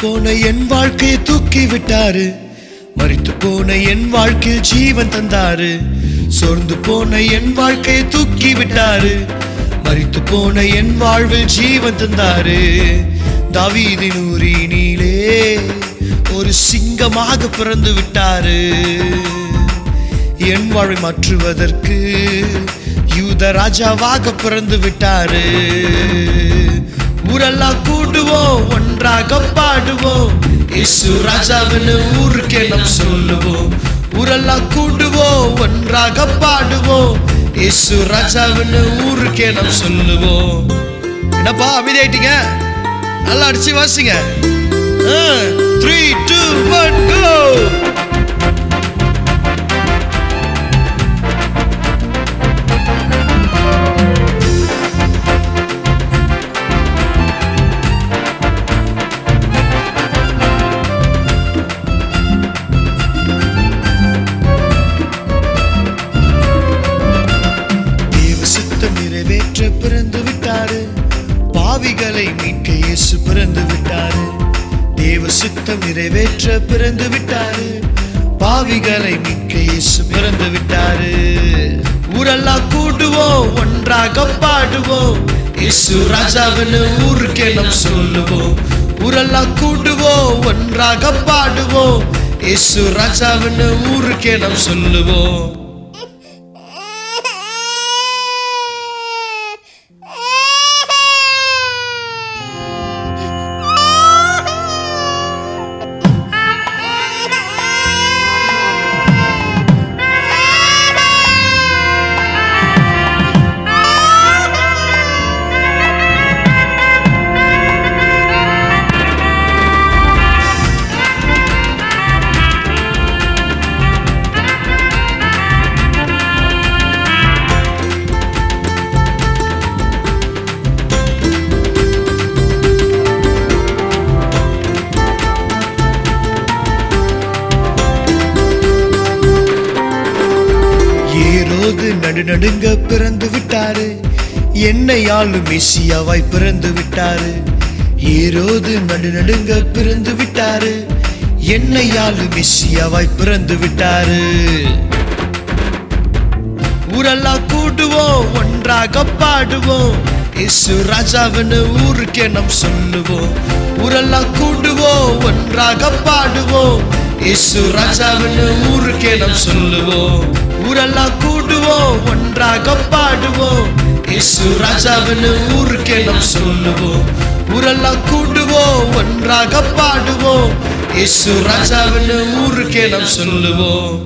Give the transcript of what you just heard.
போன என் வாழ்க்கையை தூக்கி விட்டாரு. மரித்து போன என் வாழ்க்கையில் ஜீவன் தந்தாரு. சோர்ந்து போன என் வாழ்க்கையை தூக்கி விட்டாரு. மரித்து போன என் வாழ்வில் ஜீவன் தந்தாரு. தாவீதின் ஊரினிலே ஒரு சிங்கமாக பிறந்து விட்டாரு. என் வாழ்வை மாற்றுவதற்கு யூத ராஜாவாக பிறந்து விட்டாரு. ஊரெல்லாம் கூடுவோம், ஒன்றாக பாடுவோம், இயேசு ராஜாவின்னு ஊருக்கே நாம் சொல்லுவோம். ஊரெல்லாம் கூடுவோம், ஒன்றாக பாடுவோம், இயேசு ராஜாவின்னு ஊருக்கே நாம் சொல்லுவோம். என்னப்பா அமைதியாயிட்டீங்க? நல்லா அடிச்சு வாசிங்க. 3, 2, 1 go. நிறைவேற்ற பிறந்து விட்டாரு. பாவிகளை மீட்க இயேசு பிறந்து விட்டாரு. தேவ சித்தம் நிறைவேற்ற பிறந்து விட்டாரு. பாவிகளை மீட்க இயேசு பிறந்து விட்டாரு. ஊரெல்லாம் கூடுவோம், ஒன்றாக பாடுவோம், இயேசு ராஜாவின்னு ஊருக்கே நாம் சொல்லுவோம். ஊரெல்லாம் கூடுவோம், ஒன்றாக பாடுவோம், இயேசு ராஜாவின்னு ஊருக்கே நாம் சொல்லுவோம். நடுநடுங்க பிறந்து விட்டாரு. என்னை ஆளும் மெசியாவாய் பிறந்து விட்டாரு. ஏரோது நடுநடுங்க பிறந்து விட்டாரு. என்னை ஆளும் மெசியாவாய் பிறந்து விட்டாரு. ஊரெல்லாம் கூடுவோம், ஒன்றாக பாடுவோம், இயேசு ராஜாவின்னு ஊருக்கே நாம் சொல்லுவோம். ஊரெல்லாம் கூடுவோம், ஒன்றாக பாடுவோம், இயேசு ராஜாவின்னு ஊருக்கே நாம் சொல்லுவோம். ஊரெல்லாம் கூடுவோம், ஒன்றாக பாடுவோம், இயேசு ராஜாவின்னு ஊருக்கே நாம் சொல்லுவோம். ஊரெல்லாம் கூடுவோம், ஒன்றாக பாடுவோம், இயேசு ராஜாவின்னு ஊருக்கே நாம் சொல்லுவோம்.